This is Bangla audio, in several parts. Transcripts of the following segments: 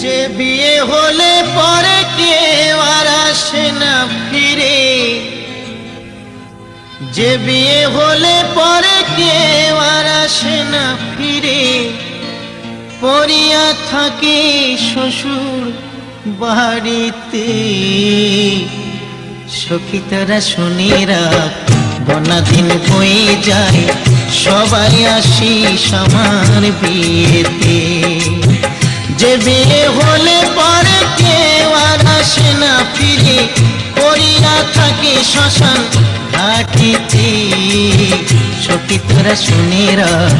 যে বিয়ে হলে পরে কেউ আর আসে না ফিরে, যে বিয়ে হলে পরে কেউ আর আসে না ফিরে, পড়িয়া থাকে শ্বশুর বাড়িতে। সখী তোরা শুনে রাখ, বনাদিন বয়ে যায়, সবাই আসিস আমার বিয়েতে। যে বিয়ে হলে পরে কেউ আর আসে না ফিরে, পড়িয়া থাকে শ্মশান ঘাটিতে। সখী তোরা শুনে রাখ,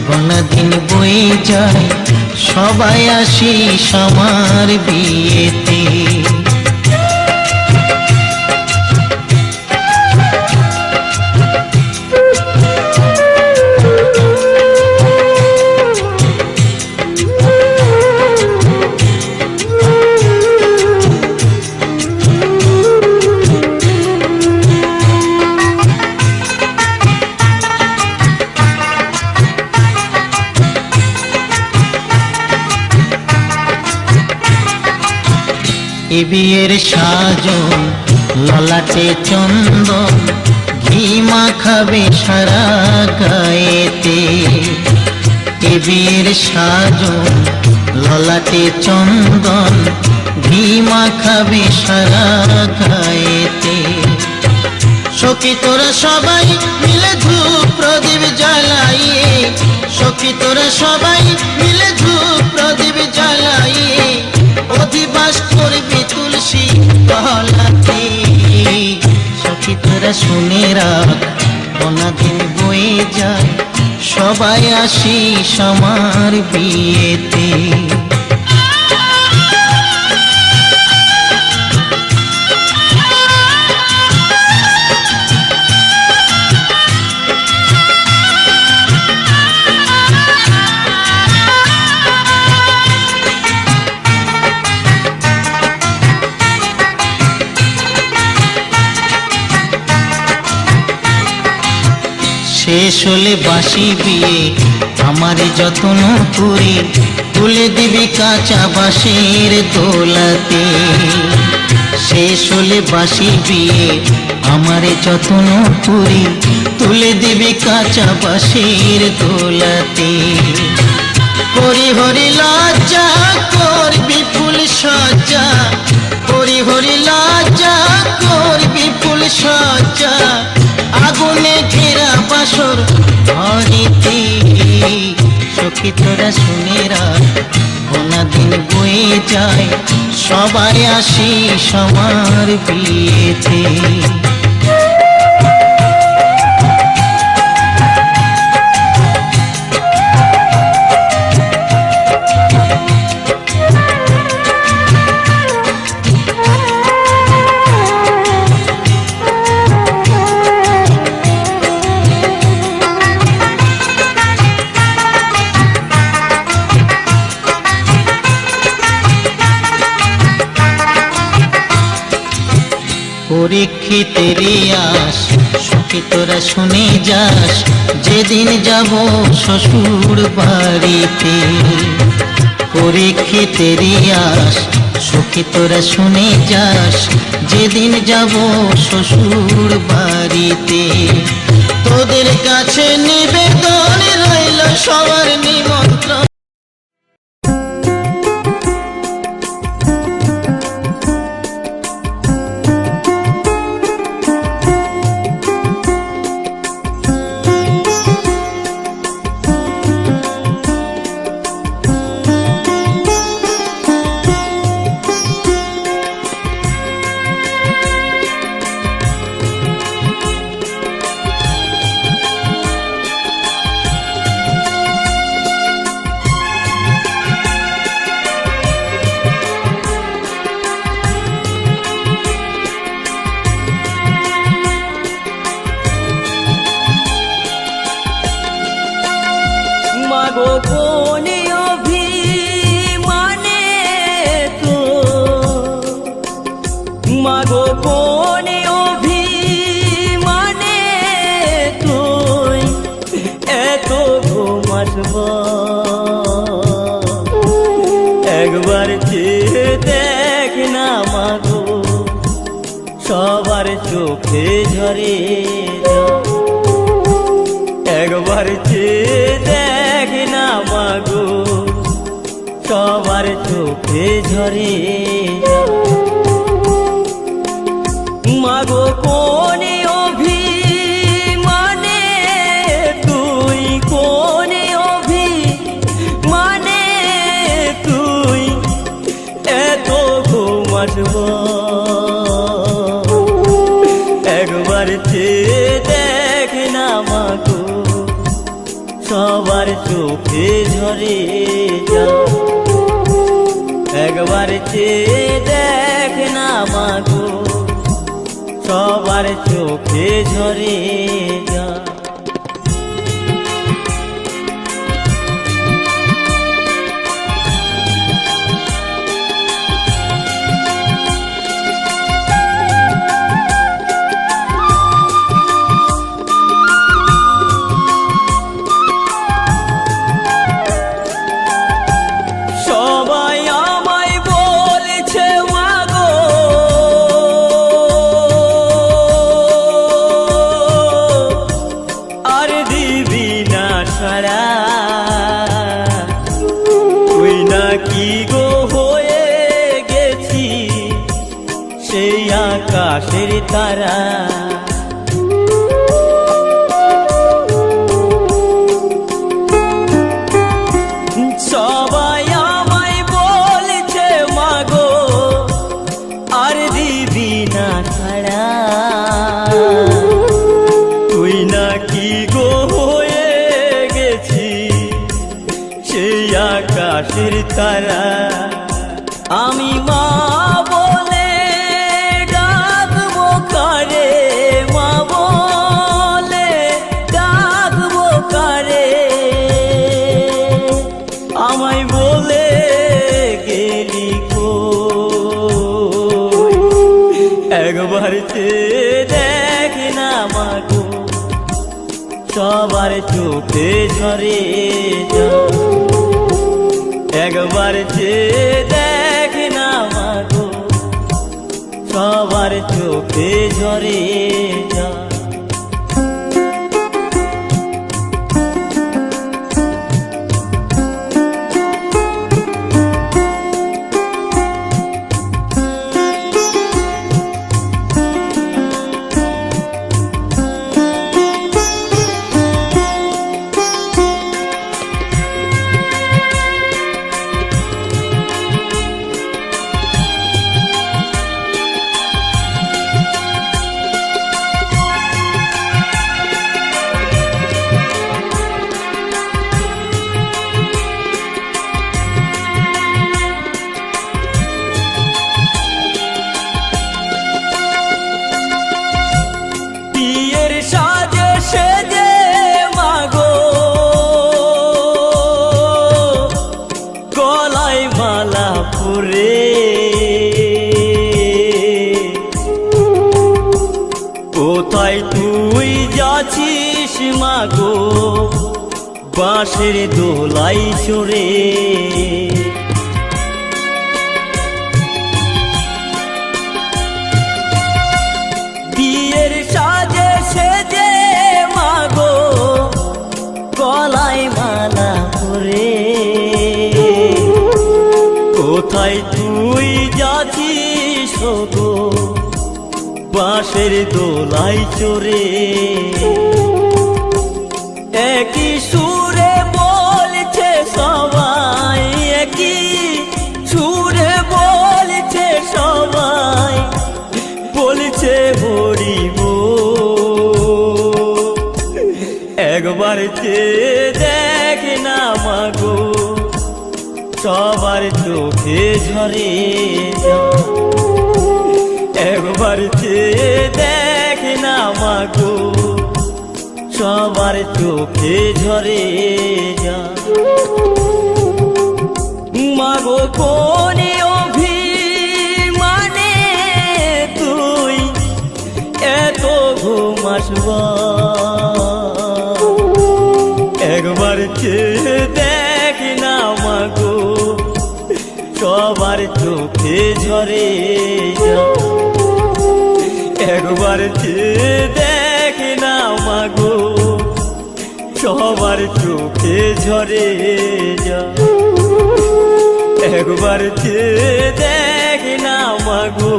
বনাদিন বয়ে যায়, সবাই আসিস আমার বিয়েতে। এ বিয়ের সাজন ললাটে চন্দন, ঘি মাখাবে সারা গায়েতে। এ বিয়ের সাজন ললাটে চন্দন, ঘি মাখাবে সারা গায়েতে। সখী তোরা সবাই মিলে ধূপ প্রদীপ জ্বালাইয়ে, সখী তোরা সবাই মিলে ধূপ প্রদীপ জ্বালাইয়ে, অধিবাস করবি তুলসী তলাতে। সখী তোরা শুনে রাখ, বনাদিন বয়ে যায়, সবাই আসিস আমার বিয়েতে। শেষ হলে বাসি বিয়ে আমার যত্ন করে, তুলে দিবি কাঁচা বাঁশের দোলাতে। শেষ হলে বাসি বিয়ে আমার যত্ন করে, তুলে দিবি কাঁচা বাঁশের দোলাতে। হরি হরি লজ্জা করবি ফুল সজ্জা, হরি হরি লজ্জা করবি ফুল সজ্জা, আগুনে ঘেরা বাসর ঘরেতে। সখী তোরা শুনে রাখ, বনাদিন বয়ে যায়, সবাই আসিস আমার বিয়েতে। পরীক্ষিতের আস, সখী তোরা শুনে যাস, যেদিন যাব শ্বশুর বাড়িতে। পরীক্ষিতের আস, সখী তোরা শুনে যাস, যেদিন যাব শ্বশুর বাড়িতে। তোদের কাছে নিবেদন রইল সবার নিমন্ত্রণ। একবার চেয়ে দেখ না মাগো, সবার চোখে ঝরে জল। একবার চেয়ে দেখ না মাগো, সবার চোখে ঝরে জল। মাগো কোন অভিমানে তুই, কোন অভিমানে তুই এত ঘুমাস বল। একবার চেয়ে দেখ না মাগো, সবার চোখে ঝরে জল। একবার চেয়ে দেখ না মাগো, সবার চোখে ঝরে জল। সবাই আমায় বলছে মাগো, আর দিবি না ছাড়া, তুই নাকি গো হয়ে গেছি সেই আকাশের তারা। সবাই আমায় বলছে মাগো, আর দিবি না ছাড়া, তুই নাকি গো হয়ে গেছি সেই আকাশের তারা। আমি মা বলে ডাকবো কারে, মা বলে ডাকবো কারে, আমায় বলে গেলি কই। একবার চেয়ে দেখ না মাগো, সবার চোখে ঝরে জল। একবার চেয়ে দেখ না মাগো, সবার চোখে ঝরে জল। বিয়ের সাজে সেজে মাগো, গলায় মালা পরে, কোথায় তুই যাচ্ছিস মাগো, বাঁশের দোলাই চড়ে। বিয়ের সাজে সেজে মাগো, গলায় মালা পরে, কোথায় তুই যাচ্ছিস গো, বাঁশের দোলাই চড়ে। একই সুরে বলছে সবাই, একই সুরে বলছে সবাই, বলছে হরি বল। একবার চেয়ে দেখ না মাগো, সবার চোখে ঝরে জল। একবার চেয়ে দেখ না মাগো, সবার চোখে ঝরে জল। মাগো কোন অভিমানে তুই এত ঘুমাস বল। একবার চেয়ে দেখ না মাগো, সবার চোখে ঝরে যা। একবার চেয়ে দেখ না মাগো, সবার চোখে ঝরে যা। একবার চেয়ে দেখ না মাগো,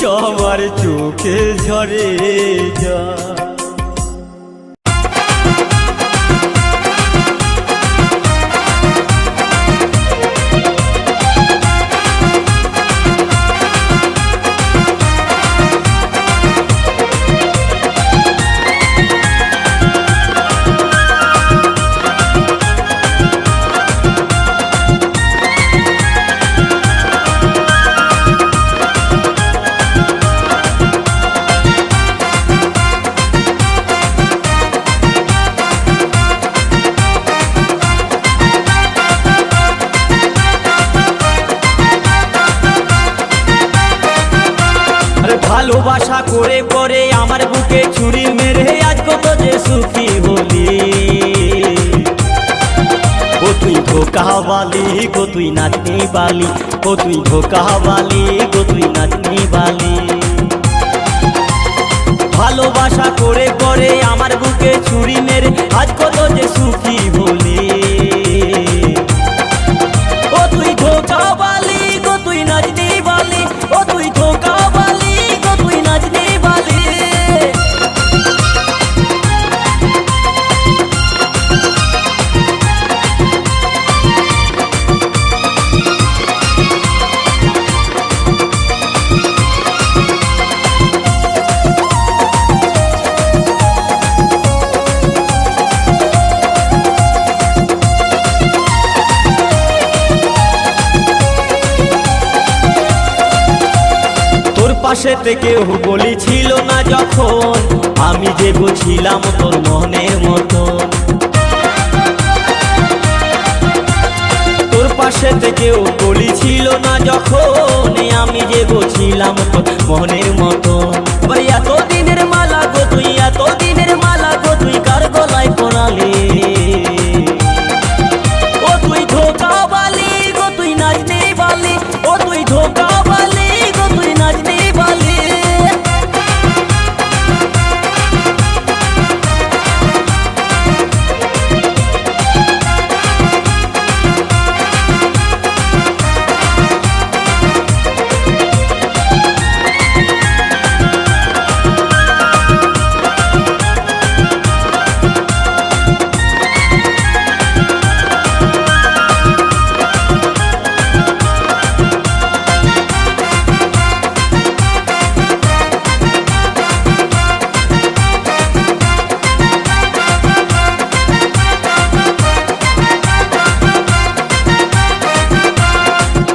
সবার চোখে ঝরে যা। ভালোবাসা করে করে আমার বুকে ছুরি মেরে আজ কত যে সুখী হলি। ও তুই ধোকাবালি গো, তুই নাচনি বালি। ও তুই ধোকাবালি গো, তুই নাচনি বালি। ভালোবাসা করে করে আমার বুকে ছুরি মেরে আজ কত যে সুখী হলি। ও তুই ধোকাবালি গো, তুই নাচনি বালি। ও তুই ধোকাবালি গো, তুই নাচনি বালি। পাশেতে কেউ বলি ছিল না যখন, আমি যে বুঝিলাম তোর মনের মতো। তোর পাশেতে কেউ বলি ছিল না যখন, আমি যে বুঝিলাম তোর মনের মতো। এত দিনের মালা গো তুই, এত দিনের মালা গো তুই কার গলায় পরালি। ও তুই ধোকাবালি গো, তুই নাচনি বালি। ও তুই ধোকাবালি গো, তুই নাচনি বালি।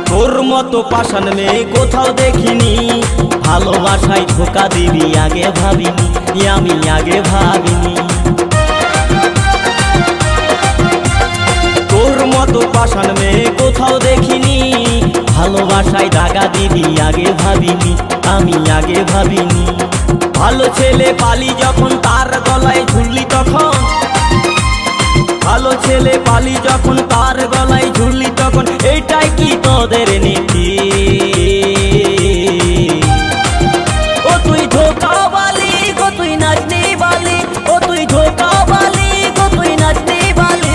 তোর মতো পাষাণ মেয়ে কোথাও দেখিনি, ভালোবাসায় ধোকা দিবি আগে ভাবিনি, আমি আগে ভাবিনি। তোর মতো পাষাণ মেয়ে কোথাও দেখিনি, ভালোবাসায় দাগা দিবি আগে ভাবিনি, আমি আগে ভাবিনি। ভালো ছেলে পালি যখন তার গলায় ঝুললি তখন, ভালো ছেলে পালি যখন তার গলায় ঝুললি তখন, এইটাই কি তোদের নীতি? ও তুই ধোকাবালি গো, তুই নাচনি বালি। ও তুই ধোকাবালি গো, তুই নাচনি বালি।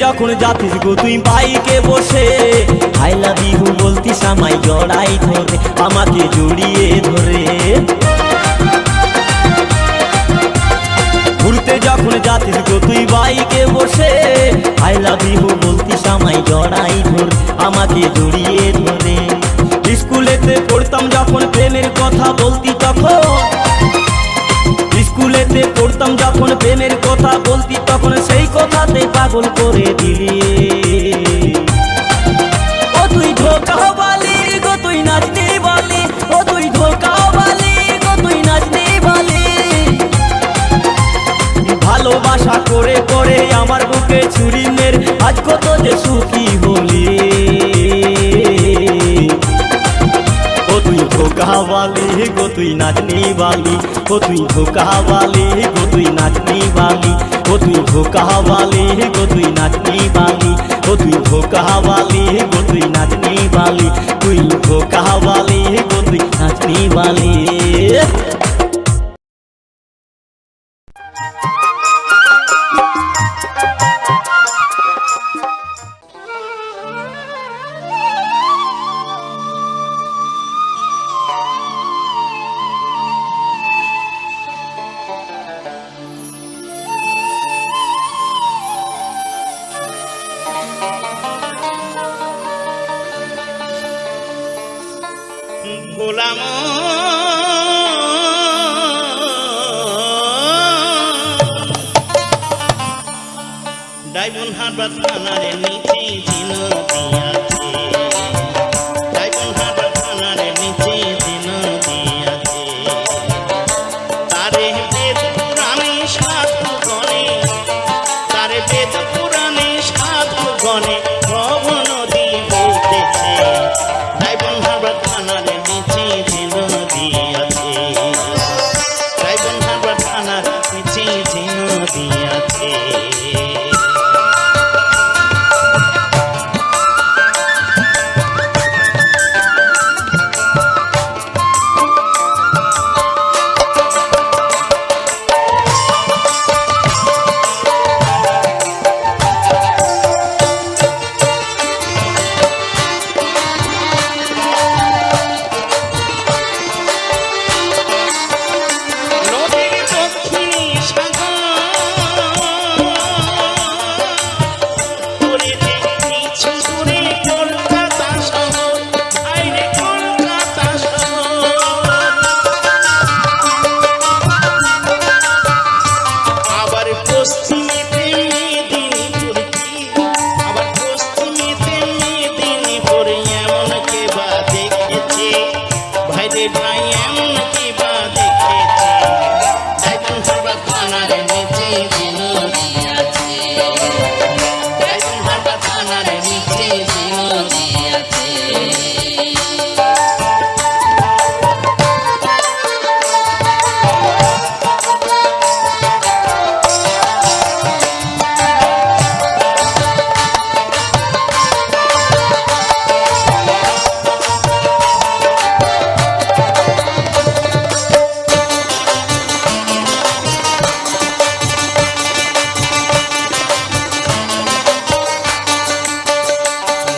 যখন যাতিস গো তুই বাইকে বসে, আই লাভ ইউ বলতিস আমায় জড়াই ধরে, আমাকে জড়িয়ে ধরে। ঘুরতে যখন যাতিস গো তুই বাইকে বসে, আই লাভ ইউ বলতিস আমায় জড়াই ধরে, আমাকে জড়িয়ে ধরে। স্কুলেতে পড়তাম যখন প্রেমের কথা বলতি তখন, স্কুলেতে পড়তাম যখন প্রেমের কথা বলতি তখন, সেই কথাতে পাগল করে দিলি। ও তুই ধোকাবালি গো, তুই নাচনি ছুরি মের আজ কত যে সুখী হলি। ও তুই ধোকাওয়ালি গো তুই নাচনি বালি, ও তুই ধোকাওয়ালি গো তুই নাচনি বালি, ও তুই ধোকাওয়ালি গো তুই নাচনি বালি, ও তুই ধোকাওয়ালি গো তুই নাচনি বালি, তুই ধোকাওয়ালি গো তুই নাচনি বালি। গোলাম ডাইবন হারবার থানারে নিচে দিন দিয়াছে, ডাইবন হারবার থানারে নিচে দিন দিয়াছে। তারে বেদ পুরাণে সাধু গণে, তারে বেদ পুরাণে সাধু গণে ভব নদী বইতেছে। ডাইবন হারবার থানারে নিচে দিন দিয়াছে, ডাইবন হারবার থানার নিচে দিন দিয়াছে।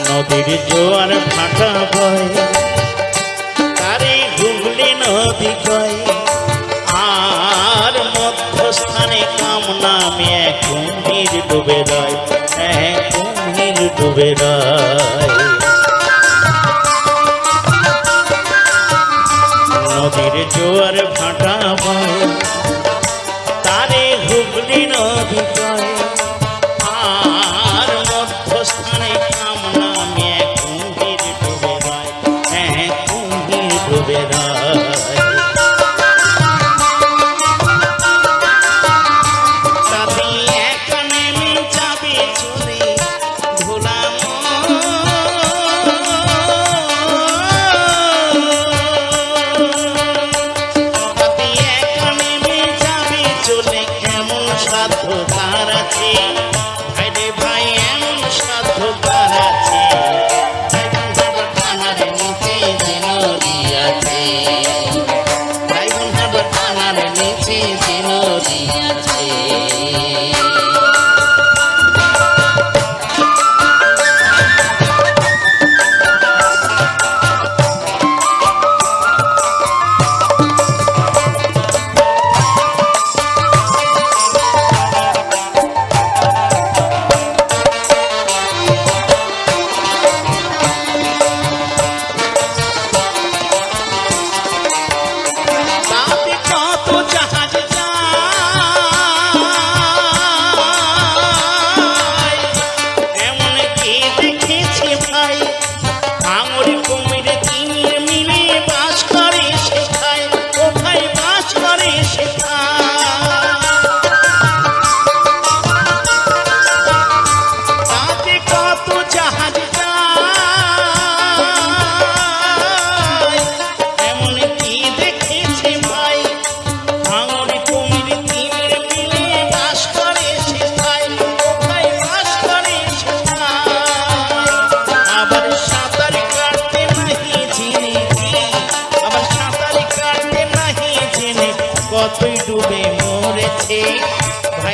নদীর জোয়ার ভাটা বয়, তারে হুগলি নদী কয়। আর মধ্যস্থানে কামনা মেয়ে কুমির ডুবে রয়, কুমির ডুবে রয়। নদীর জোয়ার ভাটা বয়, তারে হুগলি নদী কয়। আর মধ্যস্থানে কামনা মেয়ে কুমির ডুবে রয়, কুমির ডুবে রয়। তাতে একা নেমে যাবে চলে ভোলাম, তাতে একা নেমে যাবে চলে এমন সাধ্য তার আছে। ভাইরে ভাই এমন সাধ্য তার আছে, ডাইবন হারবার থানারে নিচে দিন দিয়াছে।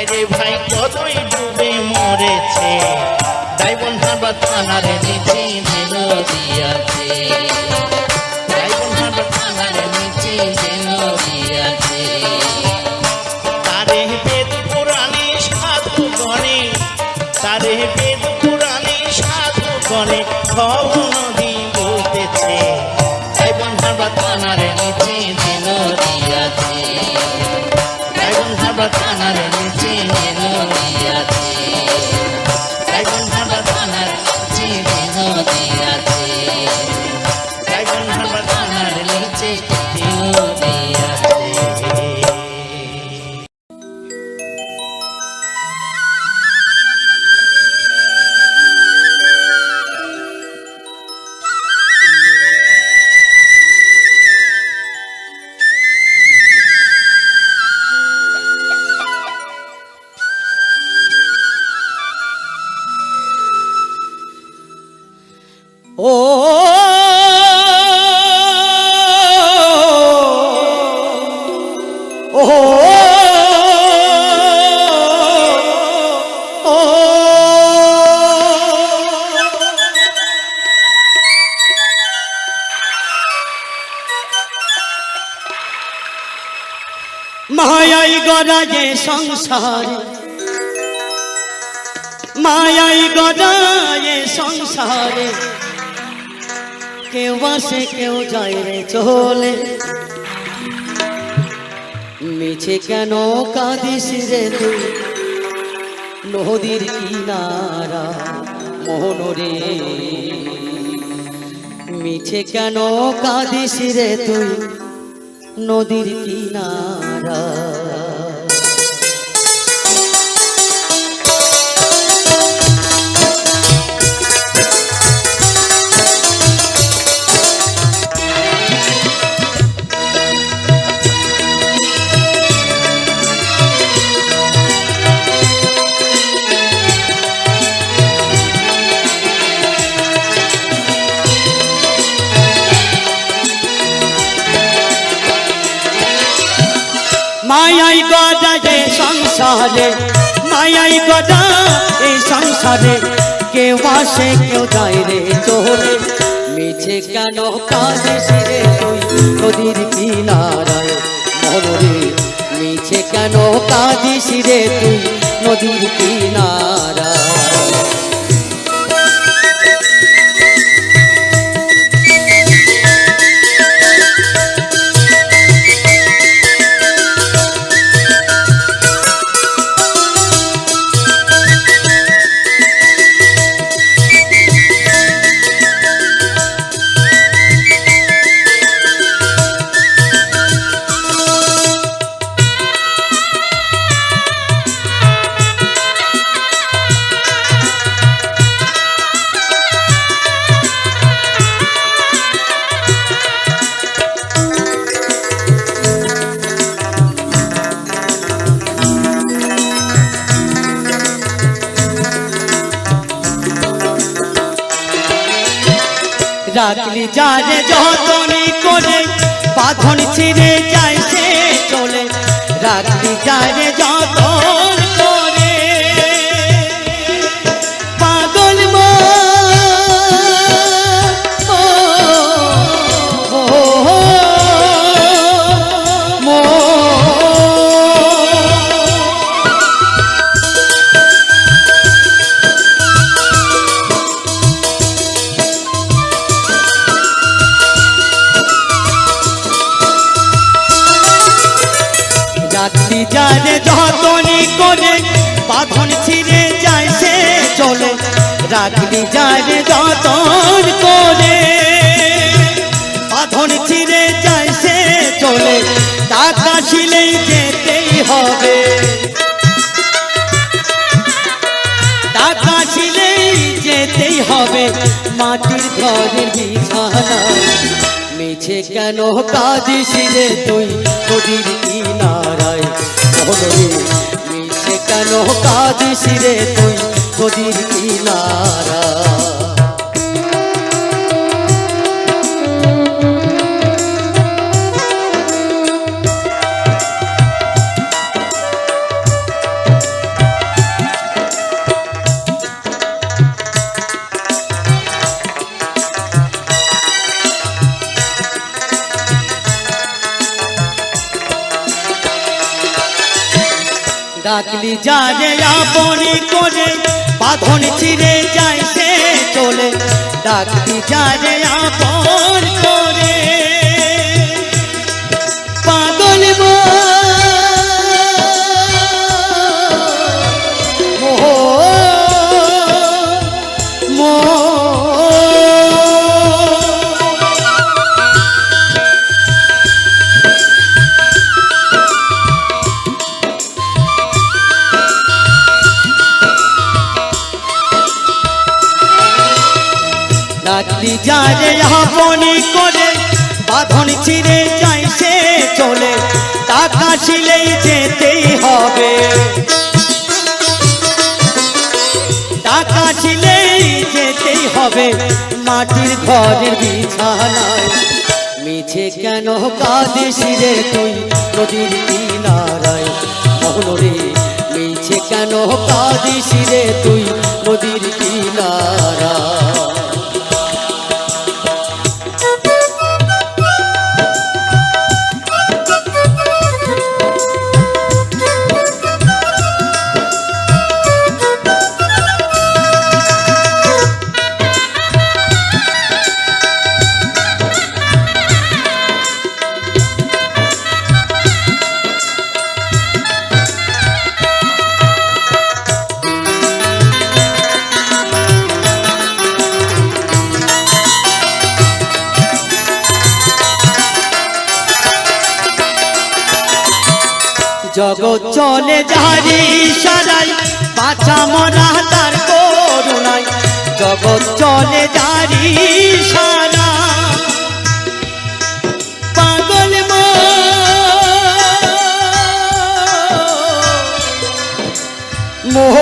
ভাইরে ভাই কতই ডুবে মরেছে ডায়মন্ড হারবার থানার নিচে যে নদী আছে ডায়মন্ড হারবার থানার নিচে যে নদী আছে তারে বেদ পুরাণে সাধু গণে তারে বেদ পুরাণে সাধু গণে ভব নদী বলতেছে ডায়মন্ড হারবার থানার নিচে যে নদী আছে ডায়মন্ড হারবার থানার নিচে যে নদী আছে ডায়মন্ড হারবার থানার নিচে যে নদী আছে ডায়মন্ড হারবার থানার নিচে যে নদী আছে ও মায়াই গড়া যে সংসারে মায়াই গড়া যে সংসারে কেউ আসে কেউ যায় রে চলে মিছে কেন কাঁদিস রে তুই নদীর কিনারা মোহন রে মিছে কেন কাঁদিস রে তুই নদীর কিনারা মায়াই গড়া যে সংসারে মায়াই গড়া এই সংসারে কেউ আসে কেউ যায় রে চলে মিছে কেন কাঁদিস রে তুই নদীর কিনারায় মররে মিছে কেন কাঁদিস রে তুই নদীর কিনারায় রাখলি যারে যতনি করে বাঁধন ছিঁড়ে যায় সে চলে রাখলি যারে যতন করে পাগল যারে যতনি করে বাঁধন ছিঁড়ে যায় সে চলে রাখলি যারে যতন করে বাঁধন ছিঁড়ে যায় সে চলে টাকা ছিলেই যেতেই হবে টাকা ছিলেই যেতেই হবে মাটির ঘরের বিছানা মিছে কেন কাঁদিস রে তুই নদীর কিনারায় মররে মিছে কেন কাঁদিস রে তুই নদীর কিনারা ডাকলি যারে আপনি করে বাঁধন ছিঁড়ে যায় সে চলে, ডাকলি যারে আপন করে পাগল ডাকলি যারে আপনি করে বাঁধন ছিঁড়ে যায় সে চলে, টাকা ছিলেই যেতেই হবে, টাকা ছিলেই যেতেই হবে মাটির ঘরের বিছানায়। মিছে কেন কাঁদিস রে তুই নদীর কিনারায়, মোহন রে মিছে কেন কাঁদিস রে তুই নদীর কিনারায়। জগৎ চলে যারি সারাই বাঁচা মরা তার করুণায়, জগৎ চলে যারি সারা পাগল মোহ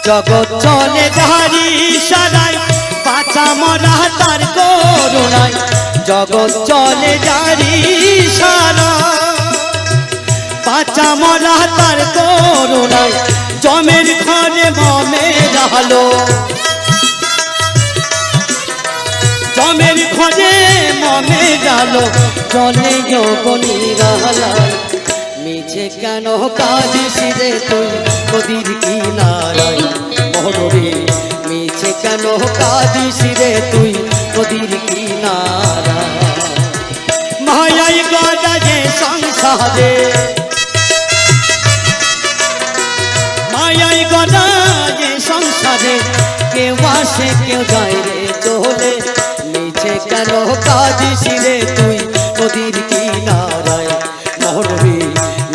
জগৎ চলে ধারি সারাই বাঁচা মরা তার করুণায়, জগৎ চলে যারি সারা বাঁচা মরা তার করুণায়। জমের ঘরে মমে ডালো, জমের ঘরে মমে ডালো জলে যোগনীরালায়। মিছে কেন কাঁদিস রে তুই নদীর কিনারায়, মোহন রে মিছে কেন কাঁদিস রে তুই নদীর কিনারায়। মায়াই গড়া যে সংসারে, মায়াই গড়া যে সংসারে কেউ আসে কেউ যায় রে চলে, মিছে কেন কাঁদিস রে তুই নদীর কিনারায়, মোহন রে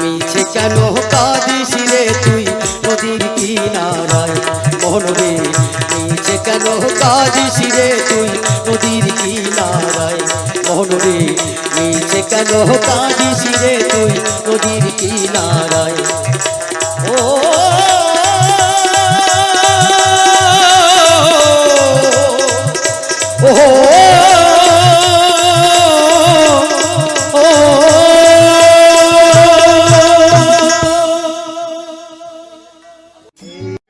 মিছে কেন কাঁদিস রে তুই নদীর কিনারায়, মোহন রে মিছে কেন কাঁদিস রে তুই নদীর কিনারায়, মোহন রে মিছে কেন কাঁদিস